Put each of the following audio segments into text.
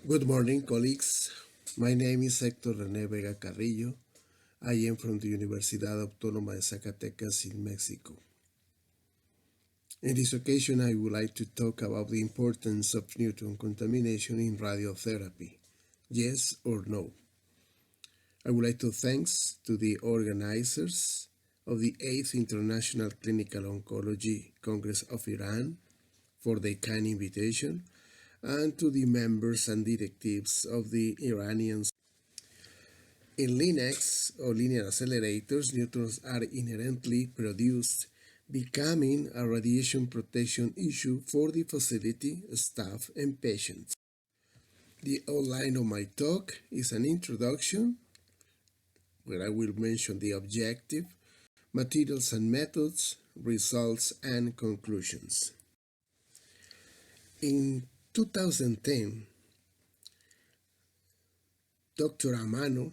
Good morning, colleagues. My name is Héctor René Vega-Carrillo. I am from the Universidad Autónoma de Zacatecas in Mexico. In this occasion, I would like to talk about the importance of neutron contamination in radiotherapy. Yes or no? I would like to thank to the organizers of the 8th International Clinical Oncology Congress of Iran for their kind invitation, and to the members and directives of the Iranians. In LINACs or linear accelerators, neutrons are inherently produced, becoming a radiation protection issue for the facility, staff, and patients. The outline of my talk is an introduction, where I will mention the objective, materials and methods, results, and conclusions. In 2010, Dr. Amano,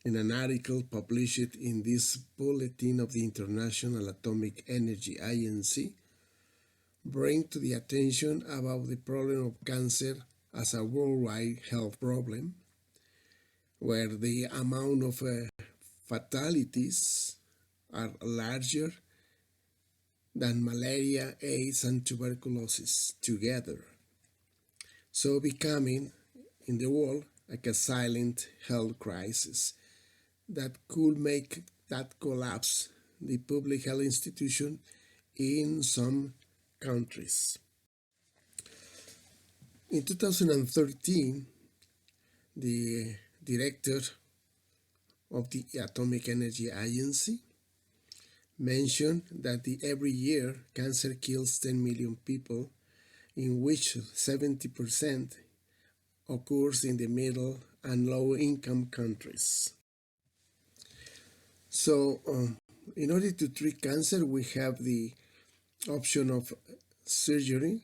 in an article published in this Bulletin of the International Atomic Energy Agency, bring to the attention about the problem of cancer as a worldwide health problem, where the amount of fatalities are larger than malaria, AIDS, and tuberculosis together, so becoming in the world like a silent health crisis that could make that collapse the public health institution in some countries. In 2013, the director of the Atomic Energy Agency mentioned that every year cancer kills 10 million people, in which 70% occurs in the middle and low-income countries. So, in order to treat cancer, we have the option of surgery,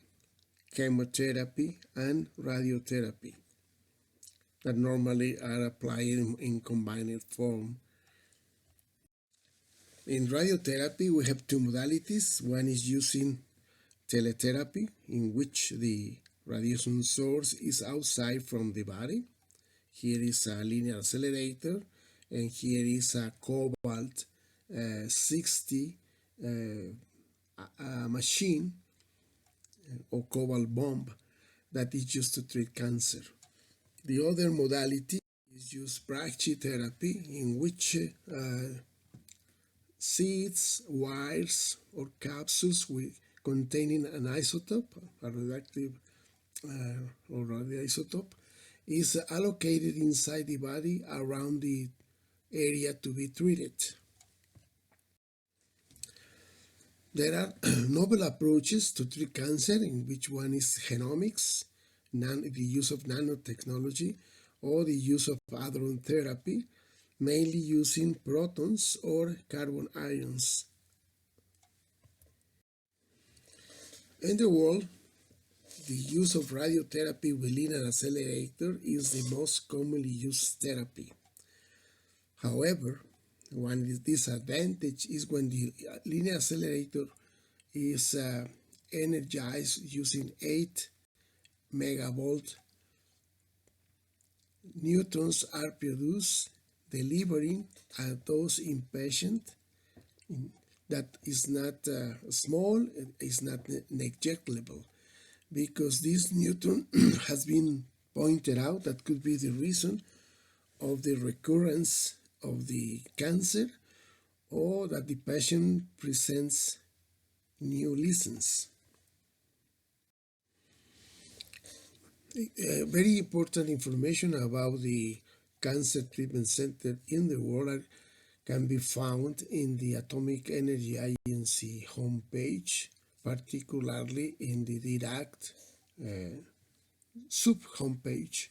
chemotherapy, and radiotherapy that normally are applied in combined form. In radiotherapy, we have two modalities. One is using teletherapy, in which the radiation source is outside from the body. Here is a linear accelerator, and here is a cobalt 60 machine or cobalt bomb that is used to treat cancer. The other modality is used brachytherapy, in which seeds, wires, or capsules containing an isotope, a radioactive or radioisotope, is allocated inside the body around the area to be treated. There are novel approaches to treat cancer, in which one is genomics, the use of nanotechnology, or the use of hadron therapy, mainly using protons or carbon ions. In the world, the use of radiotherapy with linear accelerator is the most commonly used therapy. However, one disadvantage is when the linear accelerator is energized using 8 megavolt. Neutrons are produced, delivering a dose in patient that is not small, is not negligible, because this neutron has been pointed out that could be the reason of the recurrence of the cancer, or that the patient presents new lesions. Very important information about the cancer treatment center in the world can be found in the Atomic Energy Agency homepage, particularly in the DIRAC sub-homepage,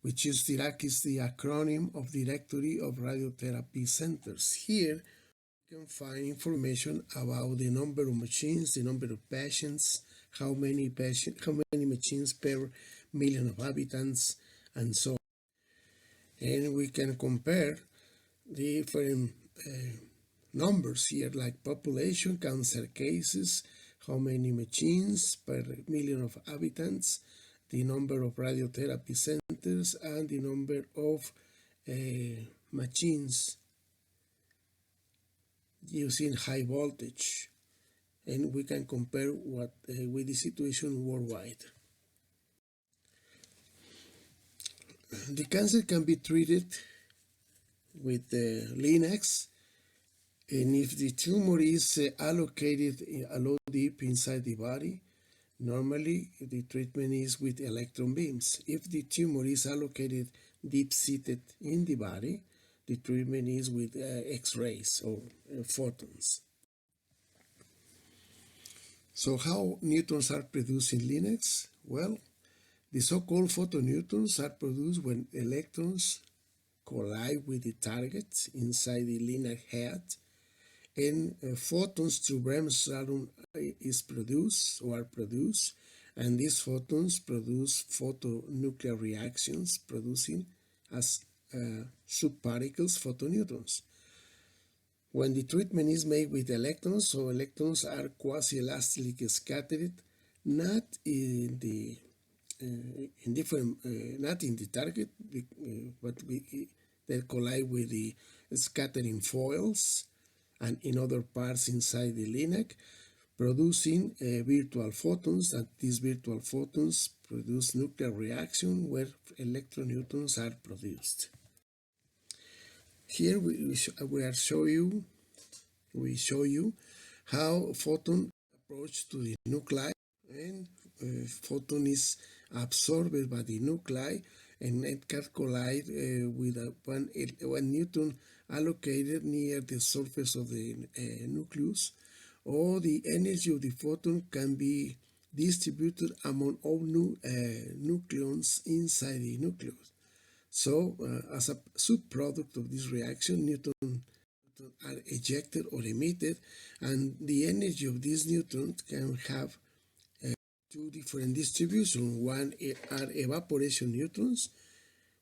which is DIRAC is the acronym of Directory of Radiotherapy Centers. Here you can find information about the number of machines, the number of patients, how many machines per million of inhabitants, and so on. And we can compare different numbers here, like population, cancer cases, how many machines per million of inhabitants, the number of radiotherapy centers, and the number of machines using high voltage. And we can compare what with the situation worldwide. The cancer can be treated with LINACs, and if the tumor is allocated a lot deep inside the body, normally the treatment is with electron beams. If the tumor is allocated deep-seated in the body, the treatment is with X-rays or photons. So how neutrons are produced in LINACs? Well, the so-called photoneutrons are produced when electrons collide with the target inside the LINAC head, and photons through bremsstrahlung is produced or are produced, and these photons produce photonuclear reactions, producing as subparticles photoneutrons. When the treatment is made with electrons, so electrons are quasi-elastically scattered, not in the not in the target, but they collide with the scattering foils and in other parts inside the LINAC, producing virtual photons, and these virtual photons produce nuclear reaction where electroneutrons are produced. Here we show you how photon approach to the nuclei, and photon is absorbed by the nuclei, and it can collide with one neutron allocated near the surface of the nucleus, or the energy of the photon can be distributed among all nucleons inside the nucleus. So, as a subproduct of this reaction, neutrons are ejected or emitted, and the energy of these neutrons can have two different distributions. One are evaporation neutrons,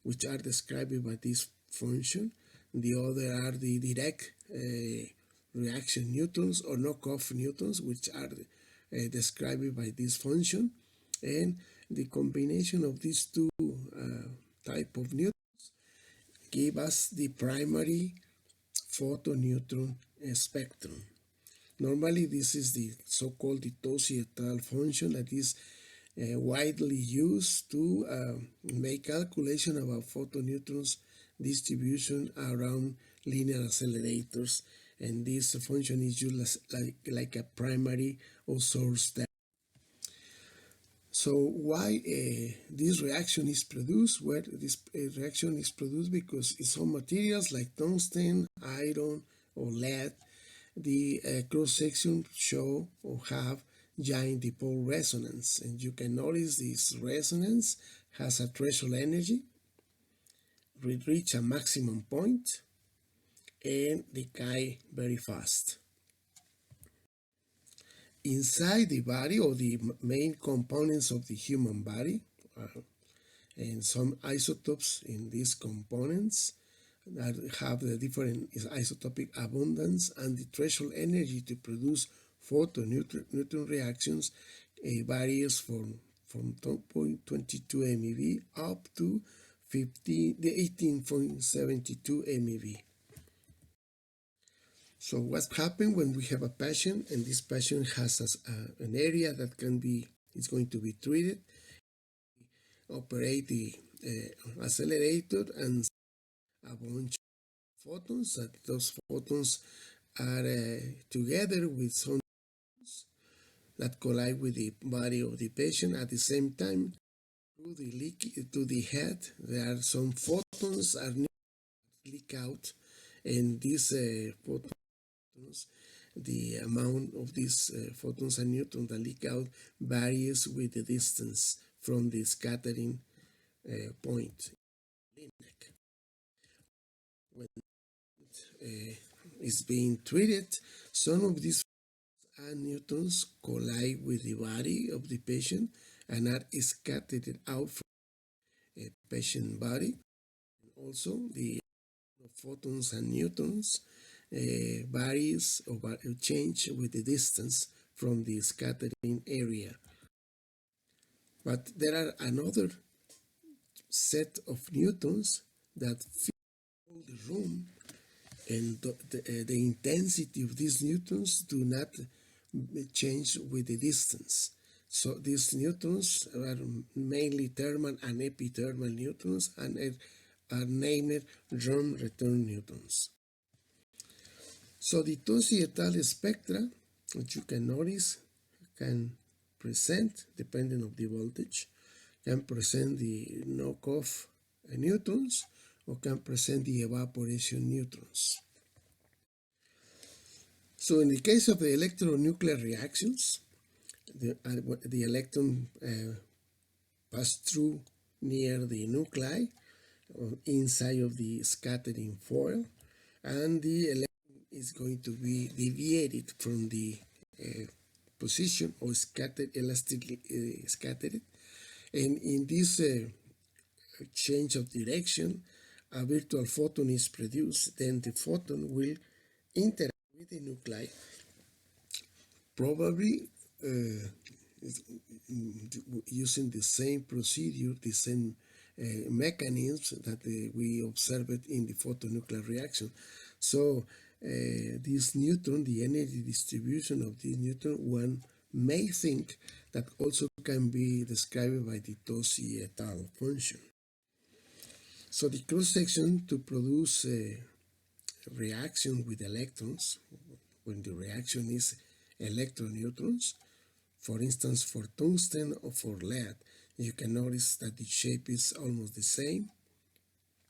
which are described by this function. The other are the direct reaction neutrons or knockoff neutrons, which are described by this function. And the combination of these two type of neutrons give us the primary photoneutron spectrum. Normally, this is the so-called Tosi et al. Function that is widely used to make calculation about photoneutrons distribution around linear accelerators, and this function is used like a primary or source data. So why this reaction is produced? Well, this reaction is produced because in some materials like tungsten, iron, or lead, the cross-section show or have giant dipole resonance, and you can notice this resonance has a threshold energy, reach a maximum point, and decay very fast. Inside the body, or the main components of the human body, and some isotopes in these components that have the different isotopic abundance and the threshold energy to produce photoneutron reactions varies from 2.22 MeV up to 18.72 MeV. So what happens when we have a patient, and this patient has an area that is going to be treated, operate the accelerator and a bunch of photons, that those photons are together with some that collide with the body of the patient. At the same time, to the head, there are some photons that leak out, and these photons, the amount of these photons and neutrons that leak out varies with the distance from the scattering point. When is being treated, some of these and neutrons collide with the body of the patient and are scattered out from a patient body. Also, the photons and neutrons varies or change with the distance from the scattering area. But there are another set of neutrons that fill the room, and the intensity of these neutrons do not change with the distance. So these neutrons are mainly thermal and epithermal neutrons and are named germ return neutrons. So the Tosi et al. Spectra, which you can notice, can present, depending on the voltage, can present the knockoff neutrons or can present the evaporation neutrons. So in the case of the electronuclear reactions, the electron pass through near the nuclei inside of the scattering foil, and the electron is going to be deviated from the position or scattered, elastically scattered. And in this change of direction, a virtual photon is produced. Then the photon will interact with the nuclei, probably using the same procedure, the same mechanisms that we observed in the photonuclear reaction. So this neutron, the energy distribution of this neutron, one may think that also can be described by the Tosi et al. Function. So the cross-section to produce a reaction with electrons, when the reaction is electron-neutrons, for instance, for tungsten or for lead, you can notice that the shape is almost the same,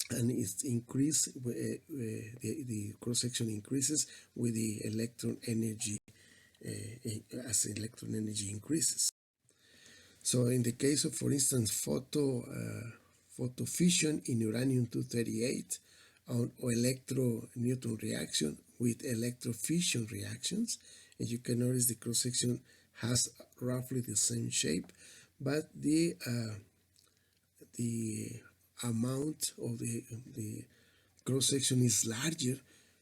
and it's increased. The cross-section increases with the electron energy as electron energy increases. So in the case of, for instance, photofission in uranium-238 or electron-neutron reaction with electrofission reactions, and you can notice the cross-section has roughly the same shape, but the amount of the cross-section is larger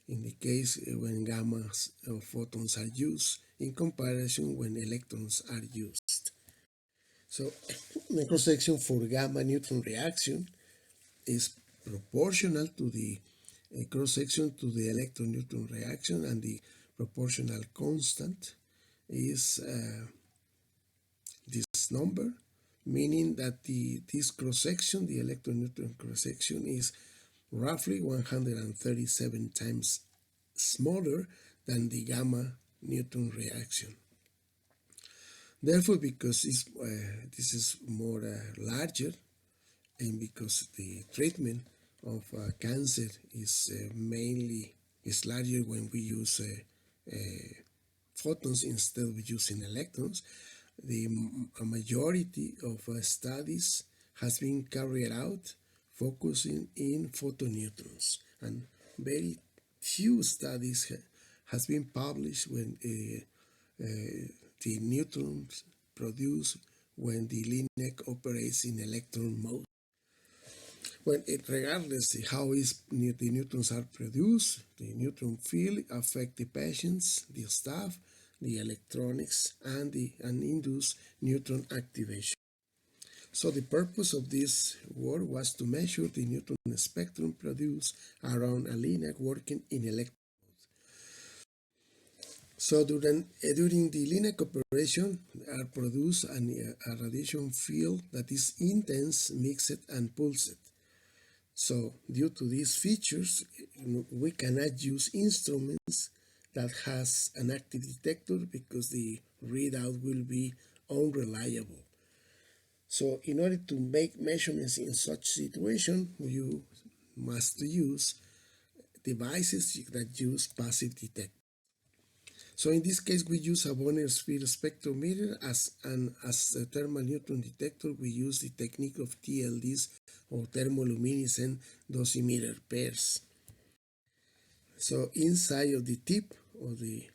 in the case when gamma or photons are used in comparison when electrons are used. So the cross-section for gamma-neutron reaction is proportional to the cross-section to the electron-neutron reaction, and the proportional constant is this number, meaning that this cross-section, the electron-neutron cross-section, is roughly 137 times smaller than the gamma-neutron reaction. Therefore, because this is more larger, and because the treatment of cancer is mainly larger when we use photons instead of using electrons, the majority of studies has been carried out focusing in photoneutrons, and very few studies has been published when the neutrons produced when the LINAC operates in electron mode. Well, regardless of how the neutrons are produced, the neutron field affects the patients, the staff, the electronics, and induce neutron activation. So the purpose of this work was to measure the neutron spectrum produced around a LINAC working in electron mode. So during the LINAC operation are produced a radiation field that is intense, mixed, and pulsed. So due to these features, we cannot use instruments that has an active detector because the readout will be unreliable. So in order to make measurements in such situation, you must use devices that use passive detector. So in this case, we use a Bonner sphere spectrometer as a thermal neutron detector. We use the technique of TLDs or thermoluminescent dosimeter pairs. So inside of the tip of the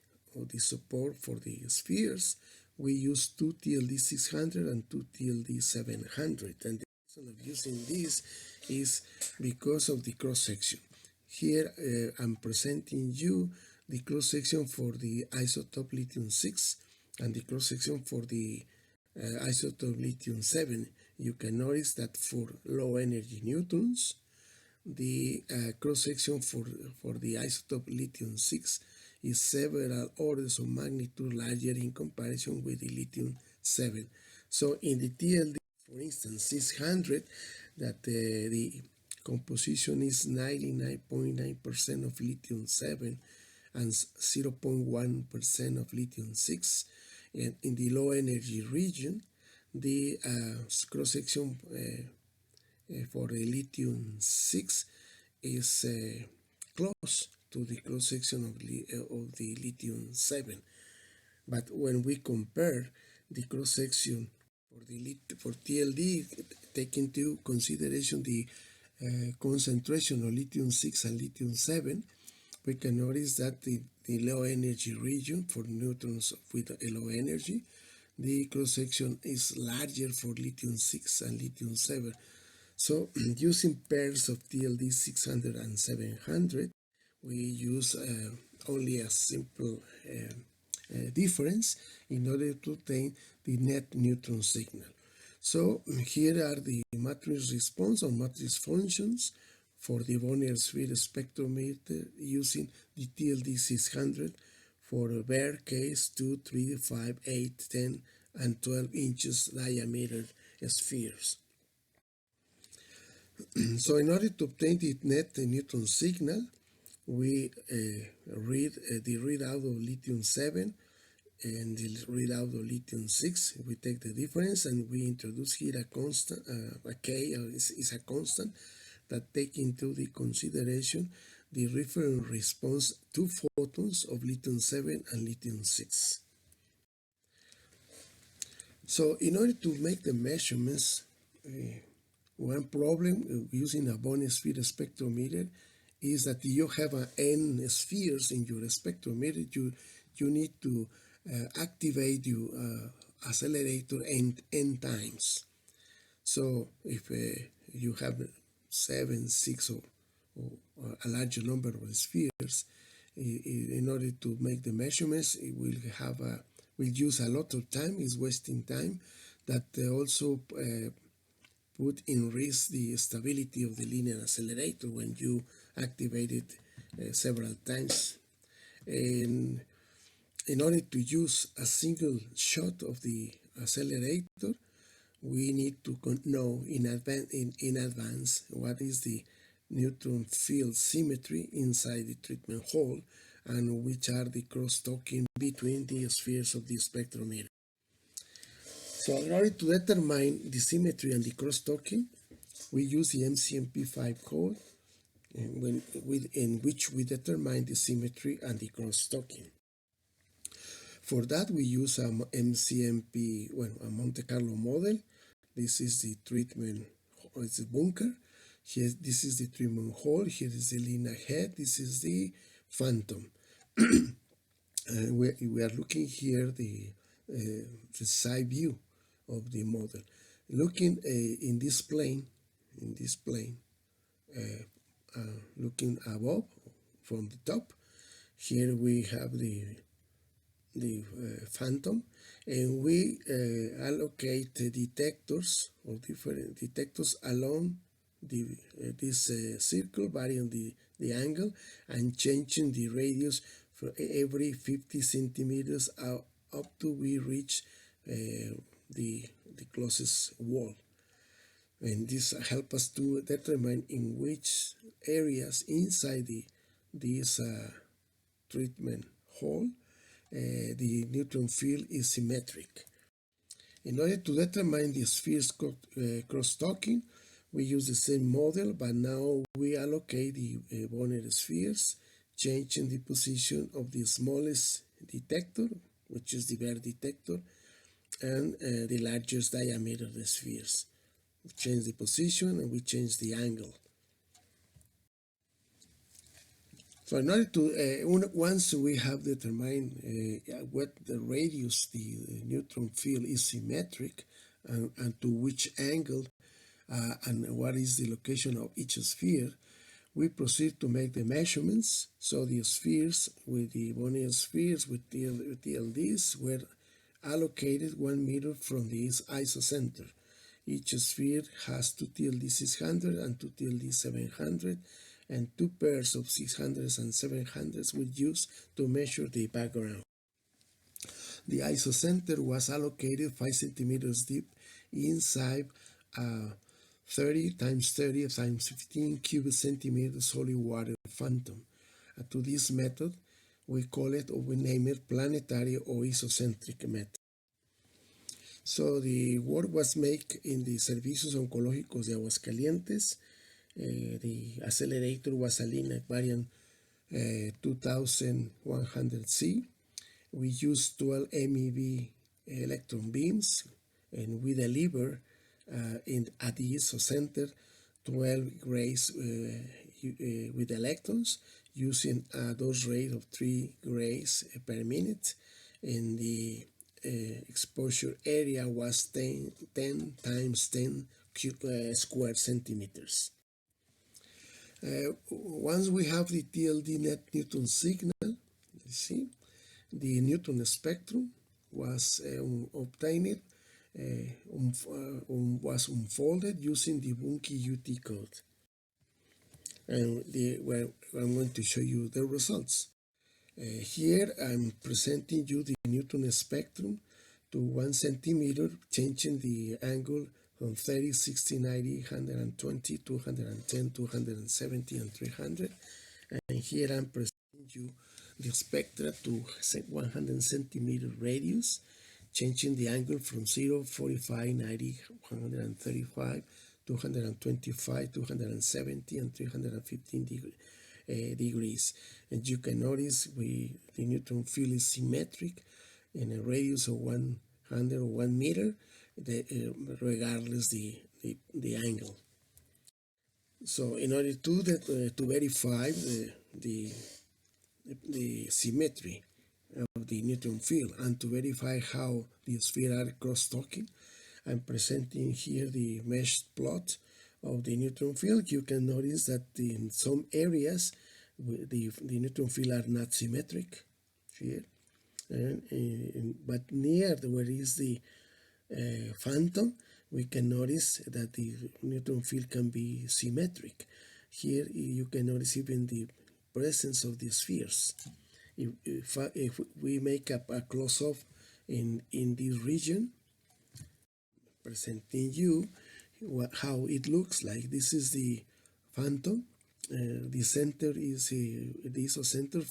support for the spheres, we use two TLD 600 and two TLD 700, and the reason of using this is because of the cross section. Here I'm presenting you the cross section for the isotope lithium-6 and the cross section for the isotope lithium-7, you can notice that for low energy neutrons, the cross-section for the isotope lithium-6 is several orders of magnitude larger in comparison with the lithium-7. So in the TLD, for instance, 600, that the composition is 99.9% of lithium-7 and 0.1% of lithium-6. And in the low energy region, the cross-section for the lithium-6 is close to the cross-section of the lithium-7. But when we compare the cross-section for TLD, take into consideration the concentration of lithium-6 and lithium-7, we can notice that the low energy region for neutrons with low energy, the cross-section is larger for lithium-6 and lithium-7. So using pairs of TLD 600 and 700, we use only a simple difference in order to obtain the net neutron signal. So here are the matrix response or matrix functions for the Bonnier sphere spectrometer using the TLD 600 for bare case 2, 3, 5, 8, 10, and 12 inches diameter spheres. So in order to obtain the net neutron signal, we read the readout of lithium-7 and the readout of lithium-6. We take the difference and we introduce here a constant, a K is a constant that take into the consideration the reference response to photons of lithium-7 and lithium-6. So in order to make the measurements, one problem using a Bonnier sphere spectrometer is that you have n spheres in your spectrometer. You need to activate your accelerator n times. So if you have 7, 6, or a larger number of spheres, in order to make the measurements, it will use a lot of time. It's wasting time. That also put in risk the stability of the linear accelerator when you activate it several times. And in order to use a single shot of the accelerator, we need to know in advance what is the neutron field symmetry inside the treatment hole and which are the cross-talking between the spheres of the spectrometer. So in order to determine the symmetry and the cross-talking, we use the MCMP5 code in which we determine the symmetry and the cross-talking. For that, we use a MCMP, a Monte Carlo model. This is the treatment, it's a bunker. Here, this is the treatment hole. Here is the LINAC head. This is the phantom. We are looking here the side view of the model. Looking in this plane, looking above from the top, here we have the phantom, and we allocate the detectors or different detectors along this circle, varying the angle and changing the radius for every 50 centimeters up to we reach the closest wall. And this helps us to determine in which areas inside this treatment hole the neutron field is symmetric. In order to determine the spheres cross-talking, we use the same model, but now we allocate the Bonnier spheres, changing the position of the smallest detector, which is the bare detector, and the largest diameter of the spheres. We change the position and we change the angle. So in order to, once we have determined what the radius the neutron field is symmetric and to which angle and what is the location of each sphere, we proceed to make the measurements. So the spheres with the Bonnier spheres with TLDs were allocated 1 meter from the isocenter. Each sphere has 2 TLD 600 and 2 TLD 700, and 2 pairs of 600s and 700s were used to measure the background. The isocenter was allocated 5 centimeters deep inside a 30 times 30 times 15 cubic centimeter solid water phantom. To this method, we call it, or we name it, planetary or isocentric method. So the work was made in the Servicios Oncológicos de Aguascalientes. The accelerator was a LINAC variant 2100C. We used 12 MeV electron beams, and we deliver at the isocenter 12 rays with electrons using a dose rate of 3 rays per minute, and the exposure area was 10 times 10 square centimeters. Once we have the TLD net neutron signal, see, the neutron spectrum was obtained, was unfolded using the Bunke UT code. And I'm going to show you the results. Here I'm presenting you the neutron spectrum to 1 centimeter, changing the angle from 30, 60, 90, 120, 210, 270, and 300. And here I'm presenting you the spectra to 100 centimeter radius, changing the angle from 0, 45, 90, 135, 225, 270, and 315 degrees. And you can notice the neutron field is symmetric in a radius of 100 or 1 meter, regardless the angle. So in order to verify the symmetry of the neutron field and to verify how the spheres are cross-talking, I'm presenting here the mesh plot of the neutron field. You can notice that in some areas the neutron field are not symmetric here, but near where is the phantom, we can notice that the neutron field can be symmetric. Here you can notice even the presence of the spheres. If we make a close-up in this region, presenting you how it looks like. This is the phantom. The center is the isocenter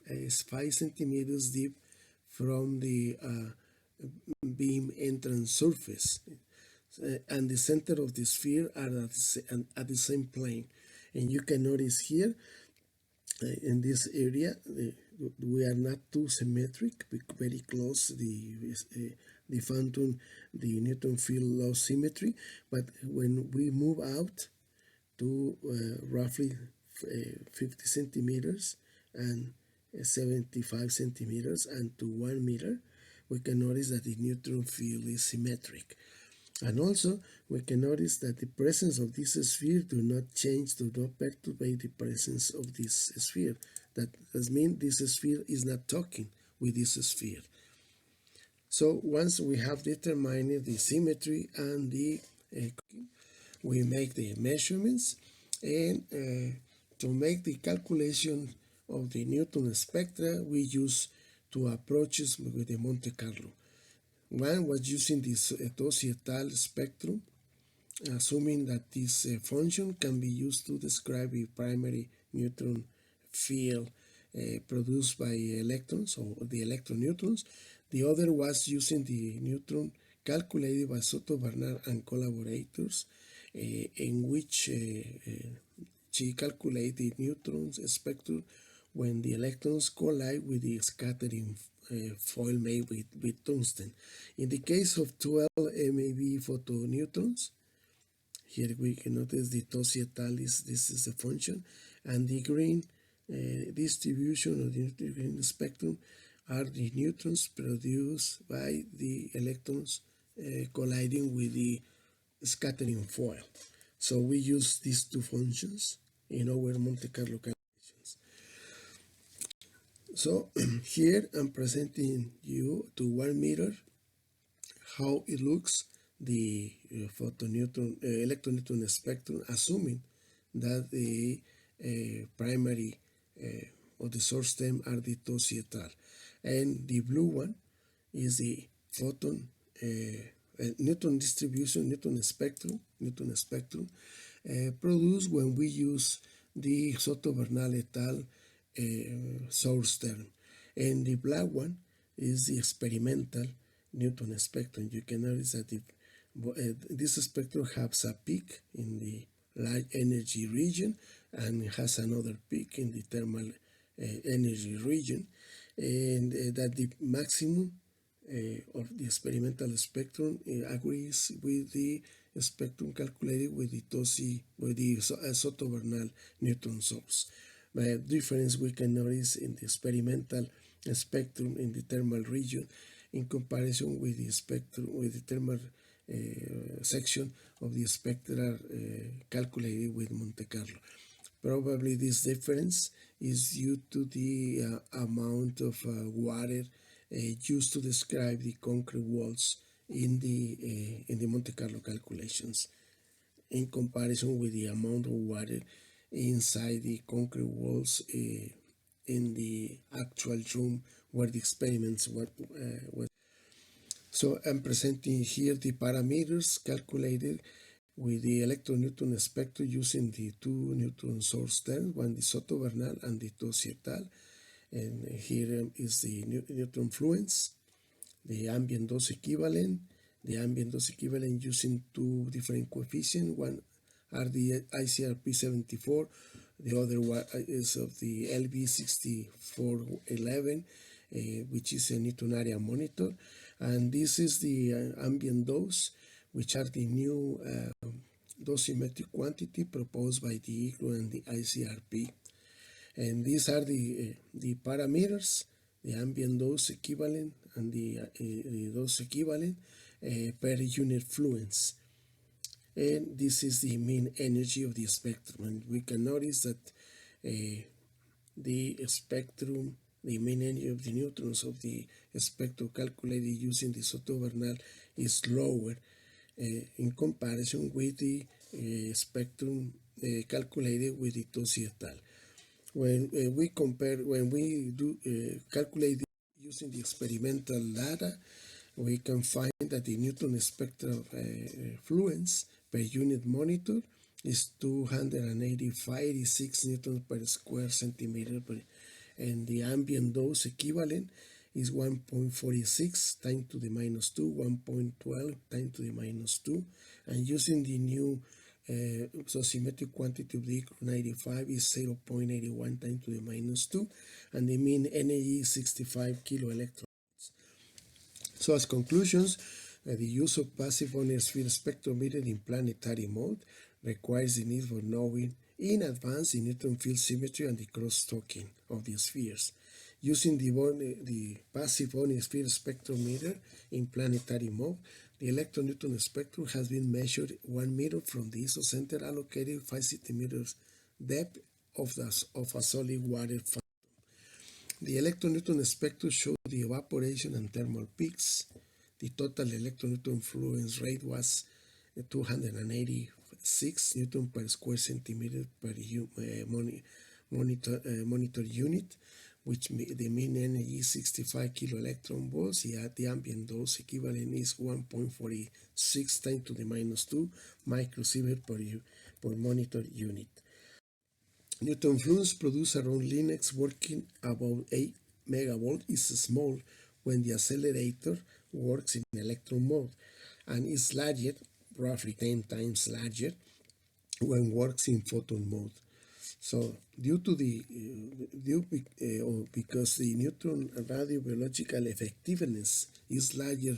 is 5 centimeters deep from the beam entrance surface, and the center of the sphere are at the same plane. And you can notice here in this area we are not too symmetric, very close. The phantom, the neutron field lost symmetry, but when we move out to roughly 50 centimeters and 75 centimeters and to 1 meter, we can notice that the neutron field is symmetric. And also we can notice that the presence of this sphere do not change, do not perturbate the presence of this sphere. That does mean this sphere is not talking with this sphere. So once we have determined the symmetry and the we make the measurements, and to make the calculation of the neutron spectra, we use two approaches with the Monte Carlo. One was using this societal spectrum, assuming that this function can be used to describe the primary neutron field produced by electrons, or the electron neutrons. The other was using the neutron calculated by Soto, Bernard, and collaborators, in which she calculated the neutrons spectrum when the electrons collide with the scattering foil made with tungsten. In the case of 12 MeV photoneutrons, here we can notice the societalis, this is the function, and the green distribution of the green spectrum are the neutrons produced by the electrons colliding with the scattering foil. So we use these two functions in our Monte Carlo calculations. So here I'm presenting you to 1 meter how it looks, the electroneutron spectrum, assuming that the primary or the source term are the Tosi et al. And the blue one is the photon neutron distribution, neutron spectrum produced when we use the Soto-Bernal et al. Source term. And the black one is the experimental neutron spectrum. You can notice that this spectrum has a peak in the light energy region and has another peak in the thermal energy region, and that the maximum of the experimental spectrum agrees with the spectrum calculated with the Soto-Bernal neutron source. The difference we can notice in the experimental spectrum in the thermal region in comparison with the spectrum with the thermal section of the spectra calculated with Monte Carlo. Probably this difference is due to the amount of water used to describe the concrete walls in the Monte Carlo calculations, in comparison with the amount of water inside the concrete walls in the actual room where the experiments were. So I'm presenting here the parameters calculated with the electroneutron spectrum using the two neutron source terms, one the Soto-Bernal and the Tosi et al. And here is the neutron fluence, the ambient dose equivalent, using two different coefficients. One are the ICRP74, the other one is of the LB6411, which is a neutron area monitor. And this is the ambient dose, which are the new dosimetric quantity proposed by the ICRO and the ICRP. And these are the parameters, the ambient dose equivalent and the dose equivalent per unit fluence. And this is the mean energy of the spectrum. And we can notice that the spectrum, the mean energy of the neutrons of the spectrum calculated using the Soto-Bernal is lower in comparison with the spectrum calculated with the Tosi et al. When we do calculate using the experimental data, we can find that the neutron spectral fluence per unit monitor is 286 newtons per square centimeter, and the ambient dose equivalent is 1.46 times to the minus 2, 1.12 times to the minus 2, and using the new dosimetric quantity of the 95 is 0.81 times to the minus 2, and the mean energy is 65 kilo electron volts. So as conclusions, the use of passive on-air sphere spectrometer in planetary mode requires the need for knowing in advance the neutron field symmetry and the cross-talking of the spheres. Using the passive on-air sphere spectrometer in planetary mode, the electroneutron spectrum has been measured 1 meter from the isocenter allocated 5 centimeters depth of a solid water phantom. The electroneutron spectrum showed the evaporation and thermal peaks. The total electroneutron fluence rate was 286 newton per square centimeter per monitor unit, which the mean energy is 65 kilo electron volts. The ambient dose equivalent is 1.46 times to the minus 2 microsievert per monitor unit. Neutron fluence produced around LINACs working above 8 megavolt is small when the accelerator works in electron mode, and is larger, roughly 10 times larger, when works in photon mode. So because the neutron radiobiological effectiveness is larger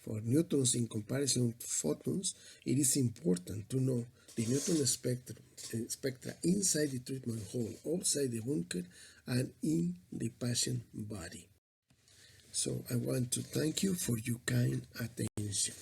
for neutrons in comparison to photons, it is important to know the neutron spectra inside the treatment hole, outside the bunker, and in the patient body. So I want to thank you for your kind attention.